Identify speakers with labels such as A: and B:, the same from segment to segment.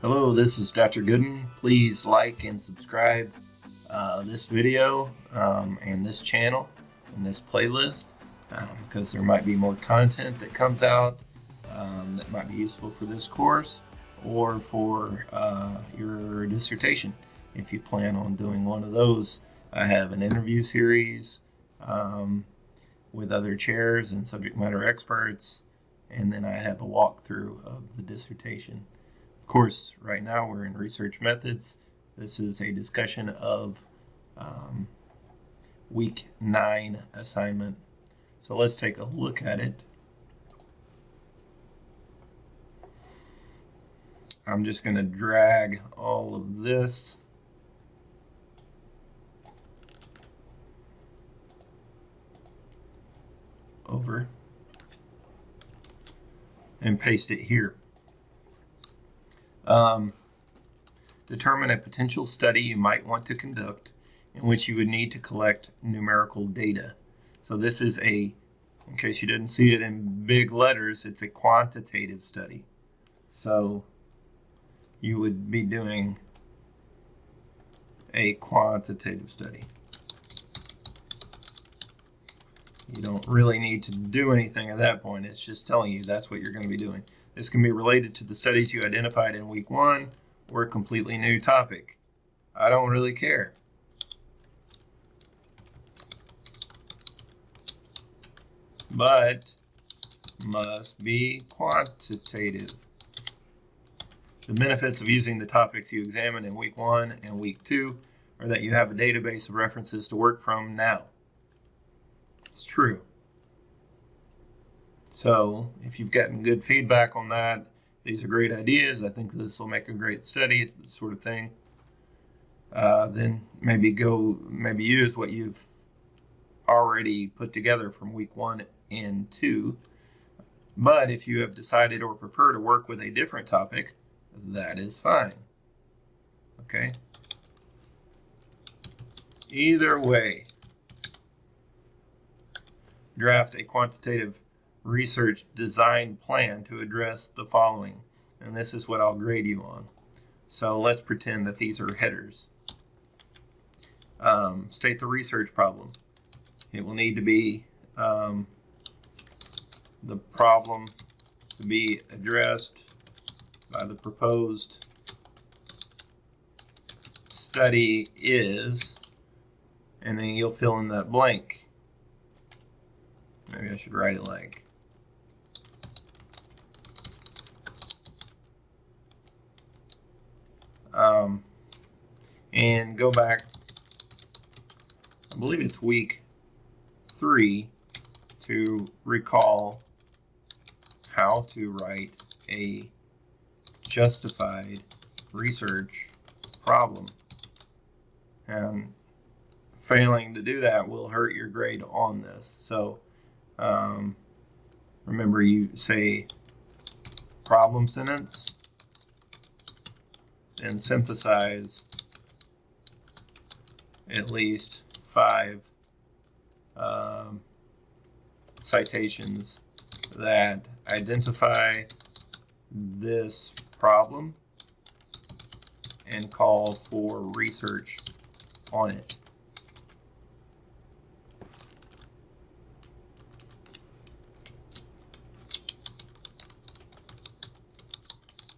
A: Hello, this is Dr. Goodin. Please like and subscribe this video and this channel and this playlist because there might be more content that comes out that might be useful for this course or for your dissertation. If you plan on doing one of those, I have an interview series with other chairs and subject matter experts, and then I have a walkthrough of the dissertation. Of course, right now we're in research methods. This is a discussion of week 9 assignment. So let's take a look at it. I'm just going to drag all of this over and paste it here. Determine a potential study you might want to conduct in which you would need to collect numerical data. So this is in case you didn't see it in big letters, it's a quantitative study. So you would be doing a quantitative study. You don't really need to do anything at that point. It's just telling you that's what you're going to be doing. This can be related to the studies you identified in week 1 or a completely new topic. I don't really care. But must be quantitative. The benefits of using the topics you examined in week 1 and week 2 are that you have a database of references to work from now. It's true. So if you've gotten good feedback on that, these are great ideas, I think this will make a great study, sort of thing, then maybe use what you've already put together from week 1 and 2. But if you have decided or prefer to work with a different topic, that is fine. Okay? Either way, draft a quantitative research design plan to address the following, and this is what I'll grade you on. So let's pretend that these are headers. State the research problem. It will need to be the problem to be addressed by the proposed study is, and then you'll fill in that blank. Maybe I should write it like and go back, I believe it's week 3, to recall how to write a justified research problem. And failing to do that will hurt your grade on this. So remember, you say problem sentence and synthesize at least 5 citations that identify this problem and call for research on it.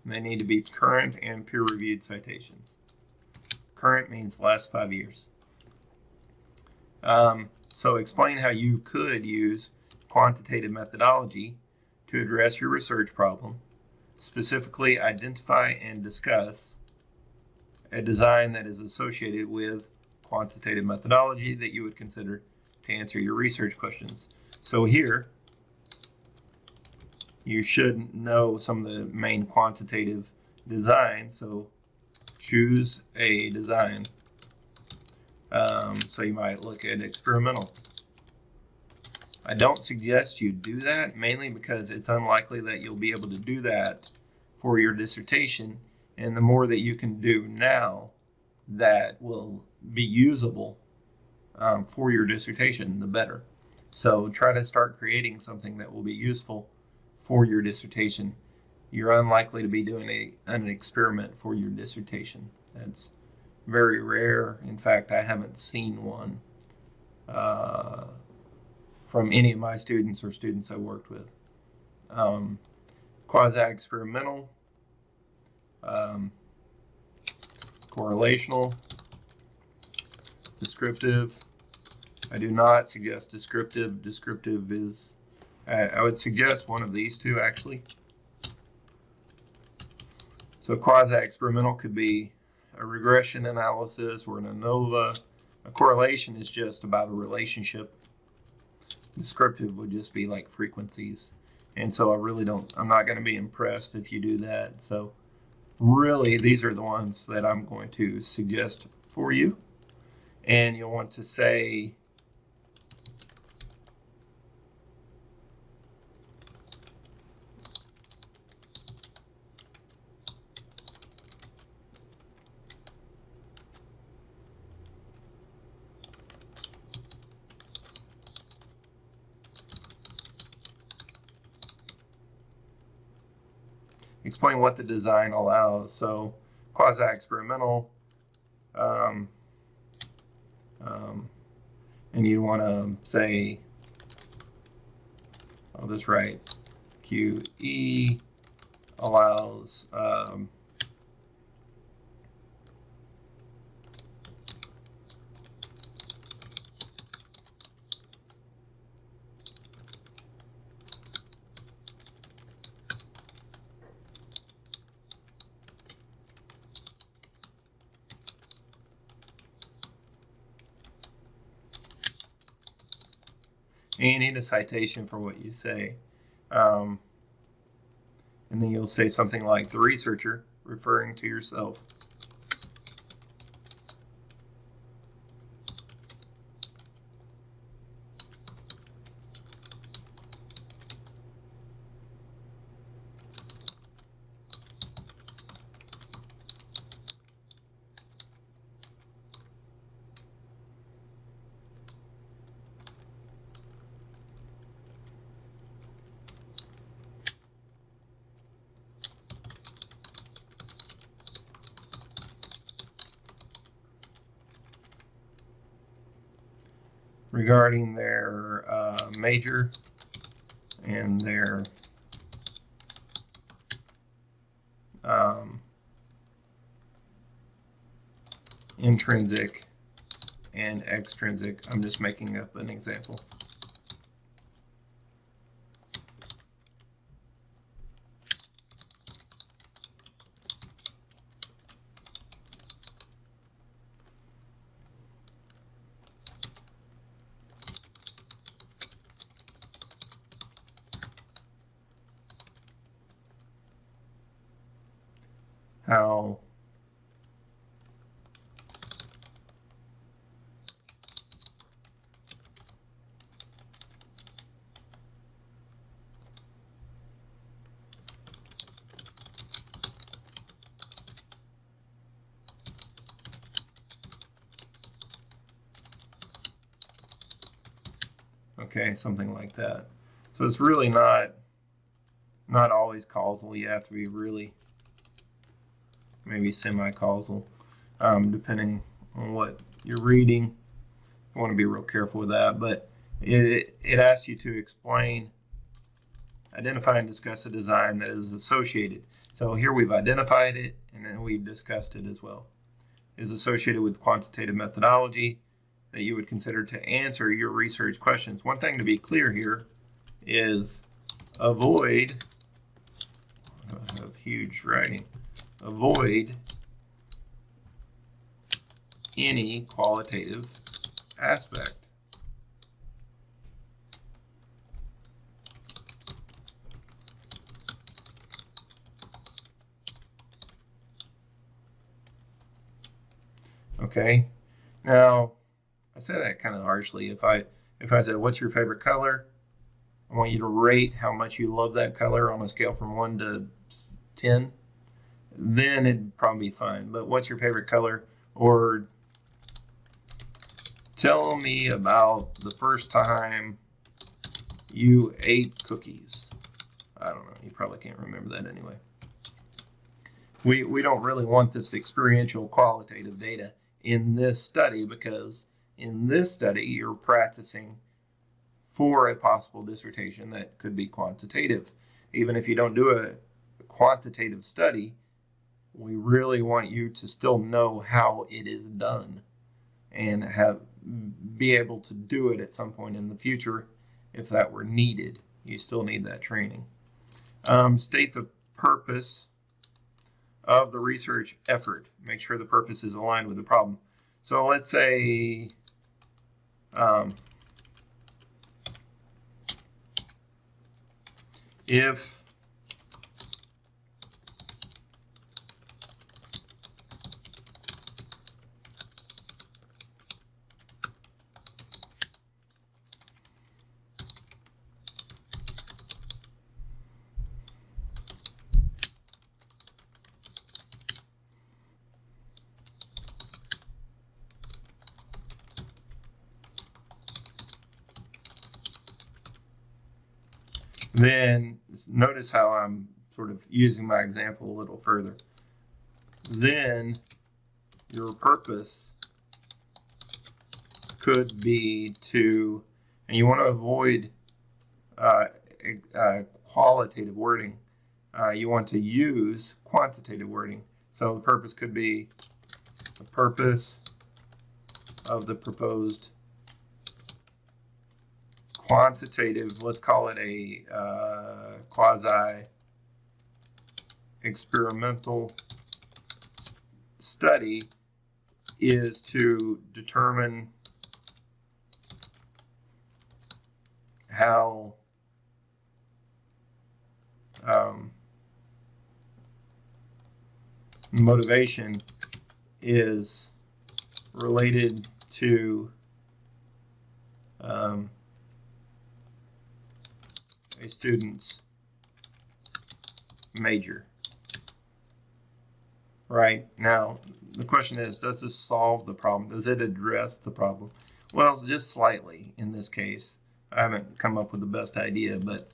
A: They need to be current and peer-reviewed citations. Current means last 5 years. So explain how you could use quantitative methodology to address your research problem. Specifically, identify and discuss a design that is associated with quantitative methodology that you would consider to answer your research questions. So here, you should know some of the main quantitative designs, so choose a design. So you might look at experimental. I don't suggest you do that, mainly because it's unlikely that you'll be able to do that for your dissertation, and the more that you can do now that will be usable for your dissertation, the better. So try to start creating something that will be useful for your dissertation. you're unlikely to be doing an experiment for your dissertation. That's very rare. In fact, I haven't seen one from any of my students or students I worked with. Quasi-experimental, correlational, descriptive. I do not suggest descriptive. Descriptive is, I would suggest one of these two actually. So quasi-experimental could be a regression analysis or an ANOVA. A correlation is just about a relationship. Descriptive would just be like frequencies. And so I'm not going to be impressed if you do that. So really, these are the ones that I'm going to suggest for you. And you'll want to say, explain what the design allows. So quasi-experimental, and you want to say, I'll just write QE allows and you need a citation for what you say. And then you'll say something like the researcher, referring to yourself. Regarding their major and their intrinsic and extrinsic. I'm just making up an example. How okay, something like that. So it's really not always causal. You have to be really maybe semi-causal, depending on what you're reading. You want to be real careful with that, but it asks you to explain, identify and discuss a design that is associated. So here we've identified it, and then we've discussed it as well. Is associated with quantitative methodology that you would consider to answer your research questions. One thing to be clear here is avoid, I have huge writing, avoid any qualitative aspect. Okay, now I say that kind of harshly. If I said, what's your favorite color? I want you to rate how much you love that color on a scale from 1 to 10. Then it'd probably be fine. But what's your favorite color? Or tell me about the first time you ate cookies. I don't know. You probably can't remember that anyway. We don't really want this experiential qualitative data in this study, because in this study you're practicing for a possible dissertation that could be quantitative. Even if you don't do a quantitative study, we really want you to still know how it is done and be able to do it at some point in the future if that were needed. You still need that training. State the purpose of the research effort. Make sure the purpose is aligned with the problem. So let's say if then notice how I'm sort of using my example a little further. Then your purpose could be to, and you want to avoid qualitative wording. You want to use quantitative wording. So the purpose could be the purpose of the proposed quantitative, let's call it a quasi-experimental study, is to determine how motivation is related to a student's major. Right? Now, the question is, does this solve the problem? Does it address the problem? Well, just slightly in this case. I haven't come up with the best idea, but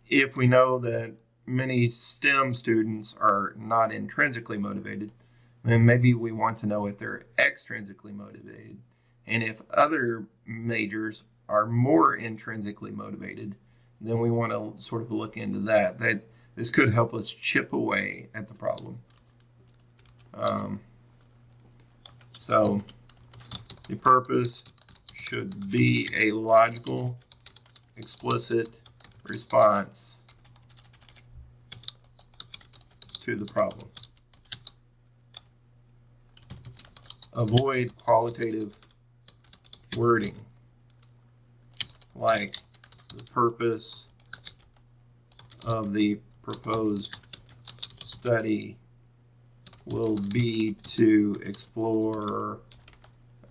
A: if we know that many STEM students are not intrinsically motivated, then maybe we want to know if they're extrinsically motivated. And if other majors are more intrinsically motivated, then we want to sort of look into that. This could help us chip away at the problem. So the purpose should be a logical, explicit response to the problem. Avoid qualitative wording, like the purpose of the proposed study will be to explore,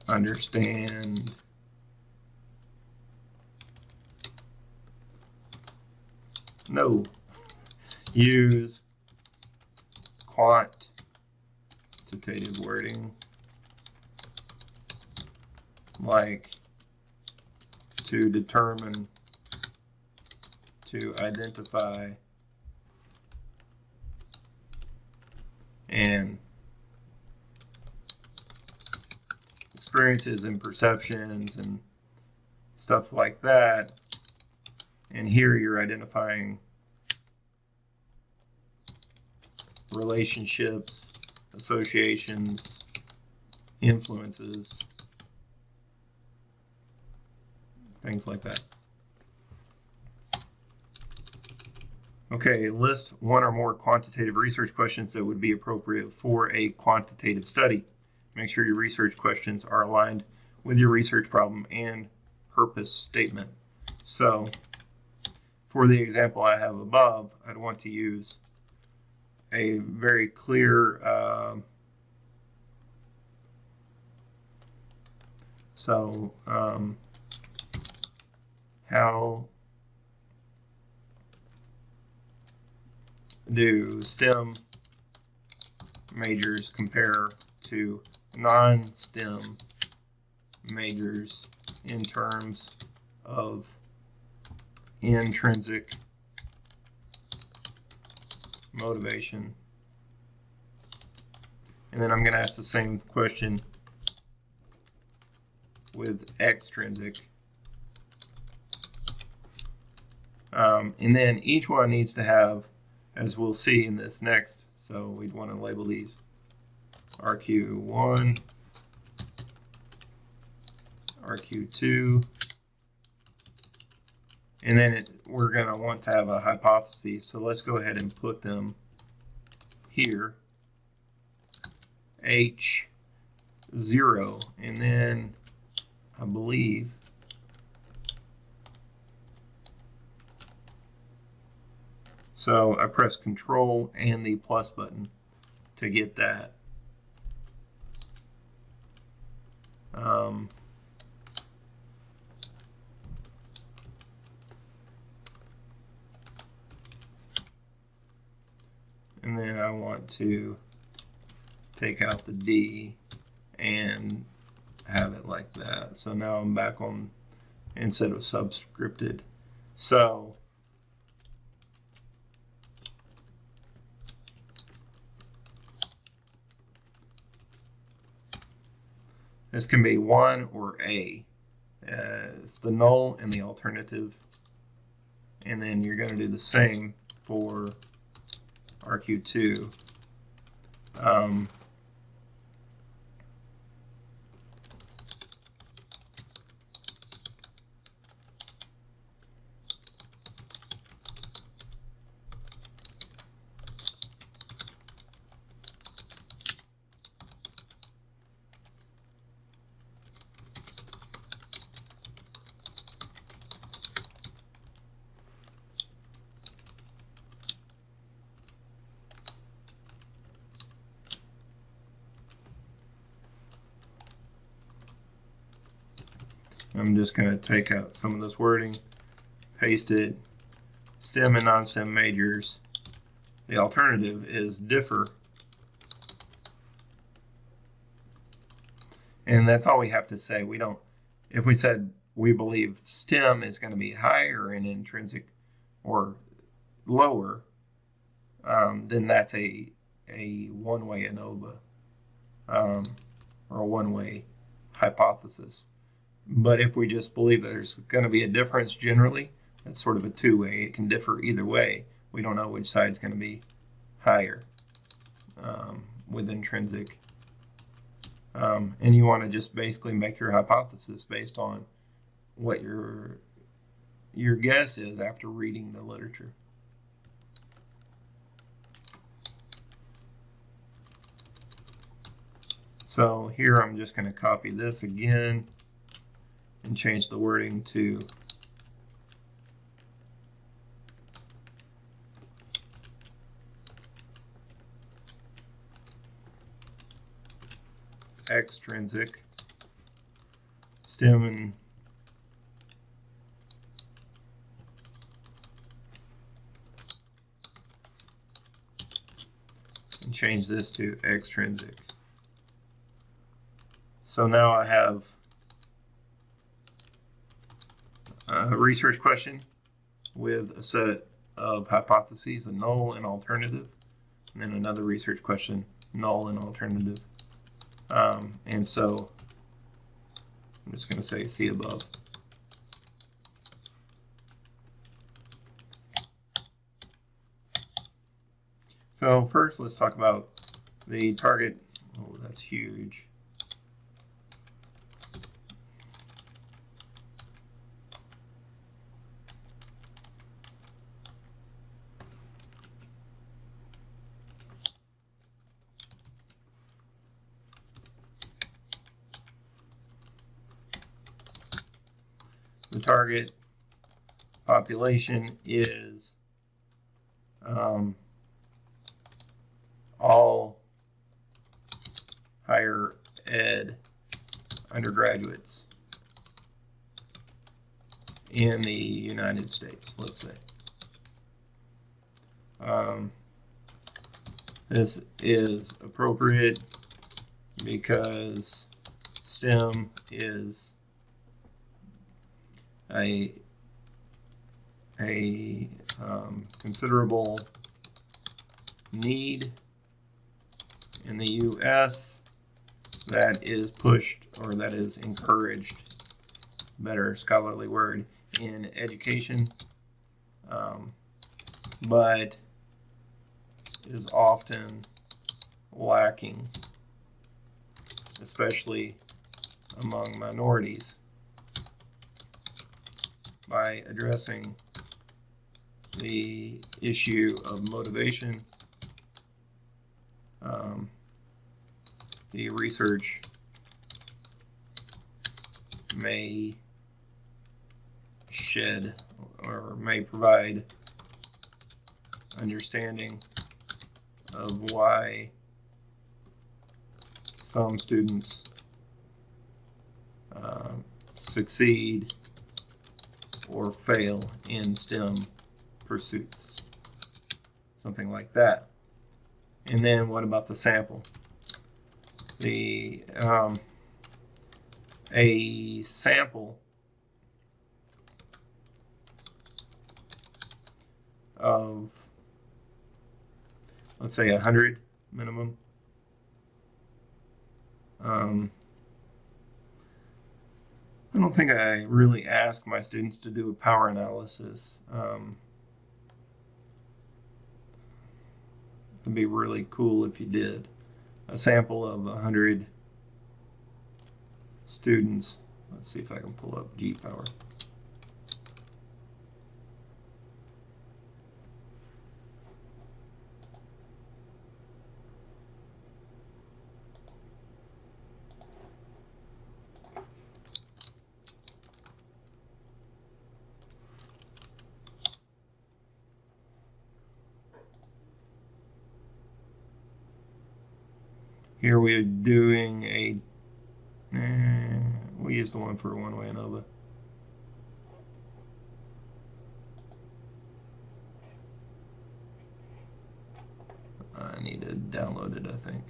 A: understand, no, use quantitative wording, like to determine, to identify, and experiences and perceptions and stuff like that. And here you're identifying relationships, associations, influences, things like that. Okay, list one or more quantitative research questions that would be appropriate for a quantitative study. Make sure your research questions are aligned with your research problem and purpose statement. So, for the example I have above, I'd want to use a very clear how do STEM majors compare to non-STEM majors in terms of intrinsic motivation. And then I'm going to ask the same question with extrinsic. And then each one needs to have, as we'll see in this next, so we'd want to label these RQ1, RQ2, and then we're going to want to have a hypothesis. So let's go ahead and put them here, H0, and then I believe so I press Control and the plus button to get that. And then I want to take out the D and have it like that. So now I'm back on instead of subscripted. So this can be 1 or A. It's the null and the alternative. And then you're going to do the same for RQ2. I'm just going to take out some of this wording, paste it, stem and non-stem majors. The alternative is differ. And that's all we have to say. We don't, if we said we believe stem is going to be higher in intrinsic or lower, then that's a one-way ANOVA or a one-way hypothesis. But if we just believe that there's going to be a difference generally, that's sort of a two-way. It can differ either way. We don't know which side's going to be higher with intrinsic. And you want to just basically make your hypothesis based on what your guess is after reading the literature. So here I'm just going to copy this again and change the wording to extrinsic, stem and change this to extrinsic. So now I have a research question with a set of hypotheses, a null and alternative, and then another research question, null and alternative. And so I'm just going to say see above. So first let's talk about the target. Oh, that's huge. The target population is all higher ed undergraduates in the United States, let's say. This is appropriate because STEM is a a considerable need in the U.S. that is pushed, or that is encouraged, better scholarly word, in education, but is often lacking, especially among minorities. By addressing the issue of motivation, the research may shed or may provide understanding of why some students succeed or fail in STEM pursuits, something like that. And then what about the sample? A sample of, let's say, 100 minimum. I don't think I really ask my students to do a power analysis. It'd be really cool if you did. A sample of 100 students. Let's see if I can pull up G-power. Here we are doing a, we use the one for a one-way ANOVA. I need to download it, I think.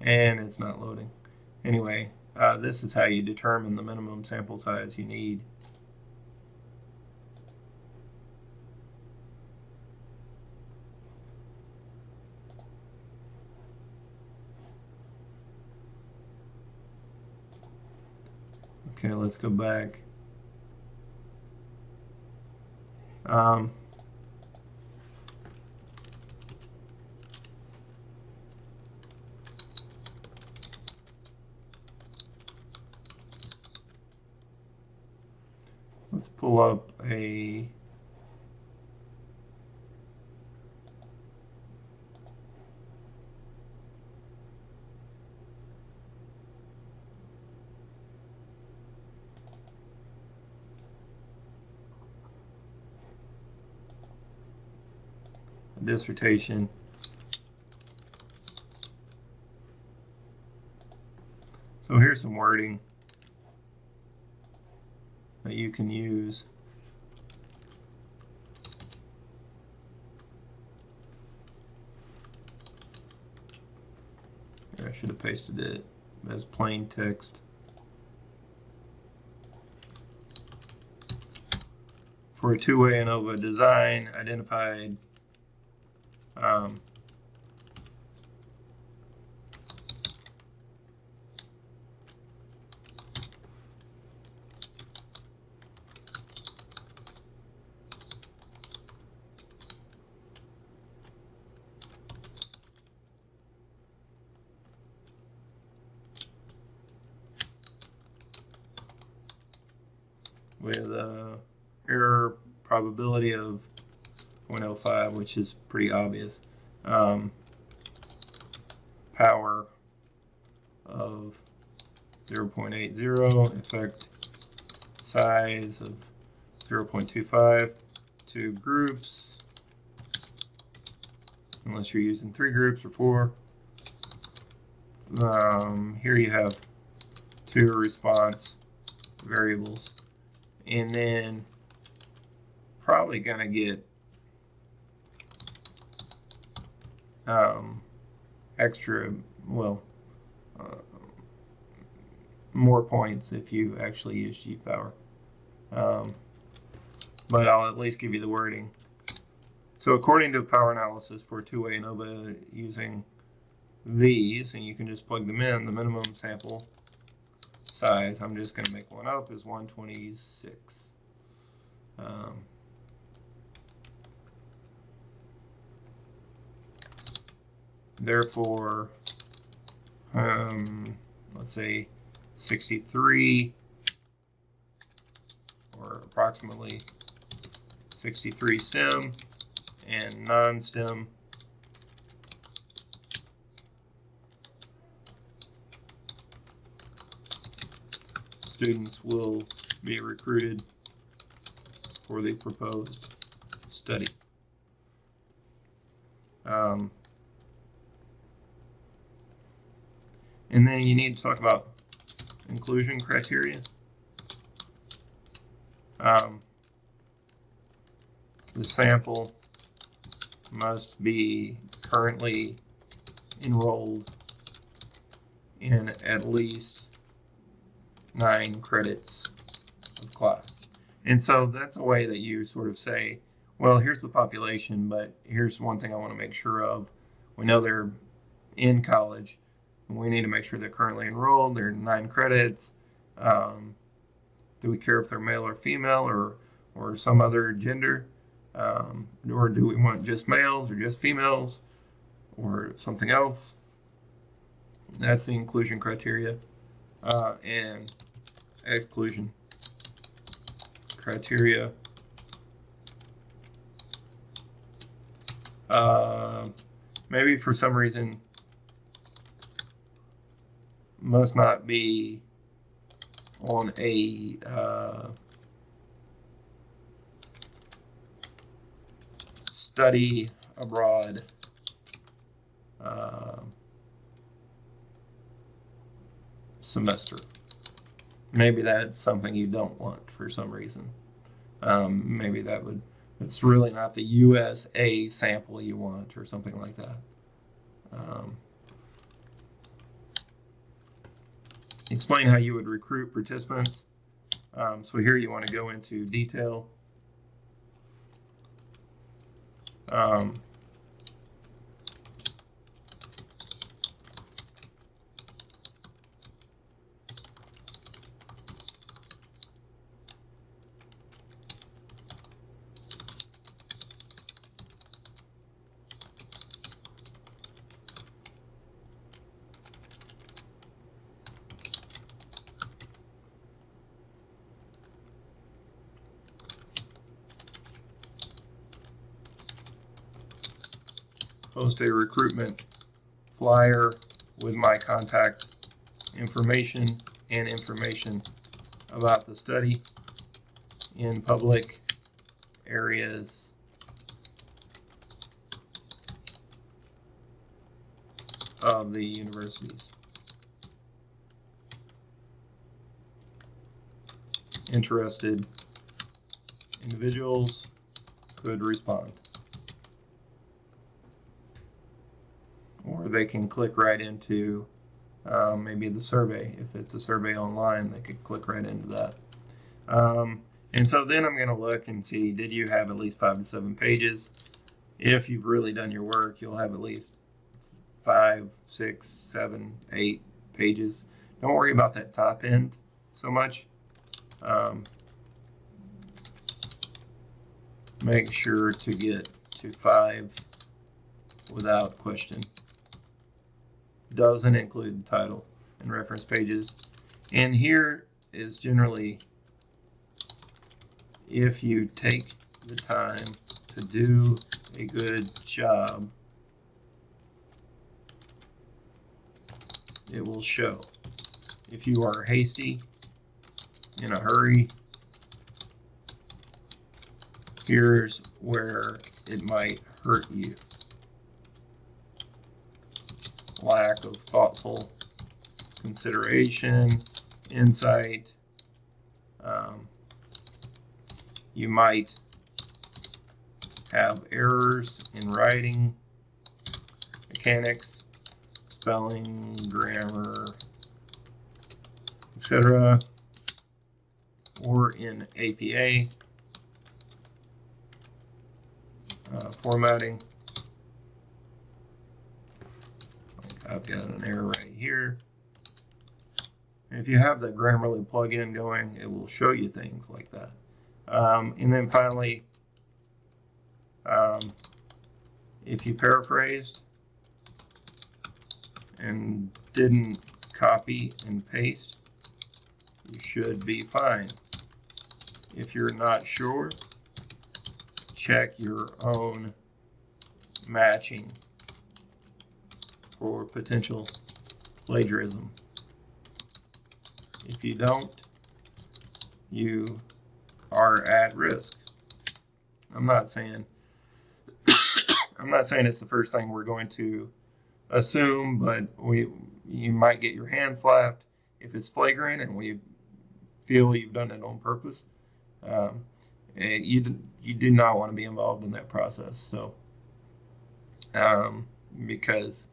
A: And it's not loading. Anyway, this is how you determine the minimum sample size you need. Okay, let's go back. Let's pull up a dissertation. So here's some wording that you can use. I should have pasted it as plain text. For a two-way ANOVA design, identified with error probability of 0.05, which is pretty obvious. Power of 0.80, effect size of 0.25, 2 groups, unless you're using 3 groups or 4. Here you have 2 response variables, and then probably gonna get extra, well, more points if you actually use G-Power. But I'll at least give you the wording. So according to power analysis for two-way ANOVA using these, and you can just plug them in, the minimum sample size, I'm just going to make one up, is 126. Therefore, let's say 63, or approximately 63 stem and non-stem students will be recruited for the proposed study. And then you need to talk about inclusion criteria. The sample must be currently enrolled in at least 9 credits of class. And so that's a way that you sort of say, well, here's the population, but here's one thing I want to make sure of. We know they're in college. We need to make sure they're currently enrolled. They're 9 credits. Do we care if they're male or female or some other gender? Or do we want just males or just females or something else? That's the inclusion criteria. And exclusion criteria. Maybe for some reason must not be on a study abroad semester. Maybe that's something you don't want for some reason. Maybe it's really not the USA sample you want or something like that. Explain how you would recruit participants. So here you want to go into detail. Post a recruitment flyer with my contact information and information about the study in public areas of the universities. Interested individuals could respond. Or they can click right into maybe the survey. If it's a survey online, they could click right into that. And so then I'm going to look and see, did you have at least 5 to 7 pages? If you've really done your work, you'll have at least 5, 6, 7, 8 pages. Don't worry about that top end so much. Make sure to get to 5 without question. Doesn't include the title and reference pages. And here is generally, if you take the time to do a good job, it will show. If you are hasty, in a hurry, here's where it might hurt you. Lack of thoughtful consideration, insight. You might have errors in writing, mechanics, spelling, grammar, etc., or in APA formatting. I've got an error right here. And if you have the Grammarly plugin going, it will show you things like that. And then finally, if you paraphrased and didn't copy and paste, you should be fine. If you're not sure, check your own matching for potential plagiarism. If you don't, you are at risk. I'm not saying it's the first thing we're going to assume, but you might get your hand slapped if it's flagrant and we feel you've done it on purpose. You do not want to be involved in that process. So because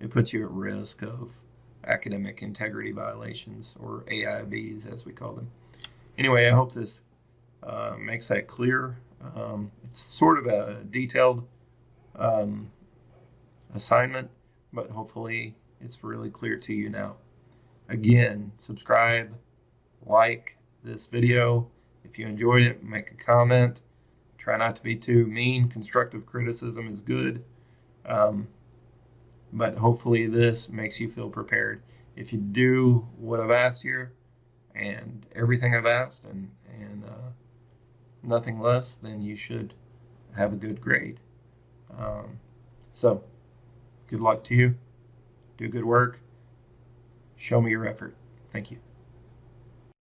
A: it puts you at risk of academic integrity violations, or AIVs as we call them. Anyway, I hope this makes that clear. It's sort of a detailed assignment, but hopefully it's really clear to you now. Again, subscribe, like this video. If you enjoyed it, make a comment. Try not to be too mean. Constructive criticism is good. But hopefully this makes you feel prepared. If you do what I've asked here and everything I've asked and nothing less, then you should have a good grade. So good luck to you. Do good work. Show me your effort. Thank you.